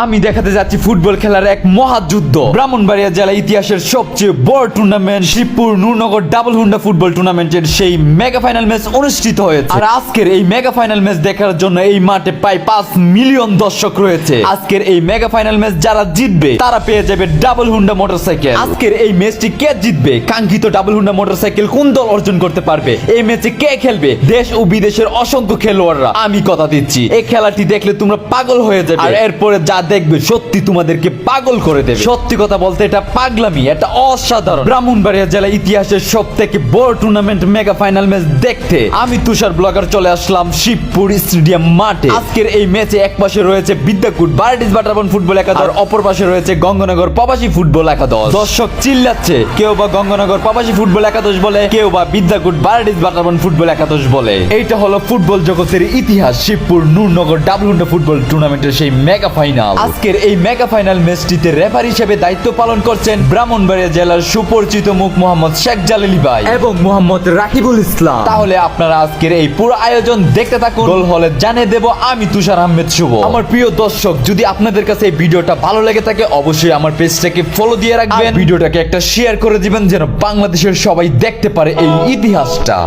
আমি দেখাতে যাচ্ছি ফুটবল খেলার এক মহাযুদ্ধ। ব্রাহ্মণবাড়িয়া জেলা ইতিহাসের সবচেয়ে বড় tournament Shibpur Nurnagar double Honda football টুর্নামেন্টের সেই মেগা ফাইনাল ম্যাচ অনুষ্ঠিত হয়েছে। আর আজকের এই মেগা ফাইনাল ম্যাচ দেখার জন্য এই মাঠে প্রায় 5 মিলিয়ন দর্শক রয়েছে। আজকের এই মেগা ফাইনাল ম্যাচ যারা জিতবে তারা পেয়ে যাবে ডাবল হুন্ডা মোটরসাইকেল। আজকের এই ম্যাচটি কে জিতবে, কাঙ্ক্ষিত ডাবল হুন্ডা মোটরসাইকেল কোন দল অর্জন করতে পারবে, এই ম্যাচে কে খেলবে, দেশ ও বিদেশের অসংখ্য খেলোয়াড়রা, আমি কথা দিচ্ছি এই খেলাটি দেখলে তোমরা পাগল হয়ে যাবে। আর এরপরে যা দেখবে সত্যি তোমাদেরকে পাগল করে দেবে। সত্যি কথা বলতে এটা পাগলামি, এটা অসাধারণ। ব্রাহ্মণবাড়িয়া জেলা ইতিহাসের সব থেকে বড় টুর্নামেন্ট মেগা ফাইনাল ম্যাচ দেখতে আমি তুষার ব্লগার চলে আসলাম শিবপুর স্টেডিয়াম মাঠে। আজকের এই ম্যাচে এক পাশে রয়েছে বিদ্যাকুট বারডিস বাটারবন ফুটবল একাদশ, আর অপর পাশে রয়েছে গঙ্গানগর প্রবাসী ফুটবল একাদশ। দর্শক চিল্লাচ্ছে, কেউ বা গঙ্গানগর প্রবাসী ফুটবল একাদশ বলে, কেউ বা বিদ্যাকুট বারডিস বাটারবন ফুটবল একাদশ বলে। এইটা হলো ফুটবল জগতের ইতিহাস, Shibpur Nurnagar double Honda football টুর্নামেন্টের সেই মেগা ফাইনাল। আজকের এই মেগা ফাইনাল ম্যাচটিতে রেফারি হিসেবে দায়িত্ব পালন করছেন ব্রাহ্মণবাড়িয়া জেলার সুপরিচিত মুখ মোহাম্মদ শেখ জালালি ভাই এবং মোহাম্মদ রাকিবুল ইসলাম। তাহলে আপনারা আজকের এই পুরো আয়োজন দেখতে থাকুন। গোল হলে জানিয়ে দেব আমি তুষার আহমেদ শুভ। আমার প্রিয় দর্শক, যদি আপনাদের কাছে এই ভিডিওটা ভালো লেগে থাকে অবশ্যই আমার পেজটাকে ফলো দিয়ে রাখবেন, ভিডিওটাকে একটা শেয়ার করে দিবেন যেন বাংলাদেশের সবাই দেখতে পারে এই ইতিহাসটা।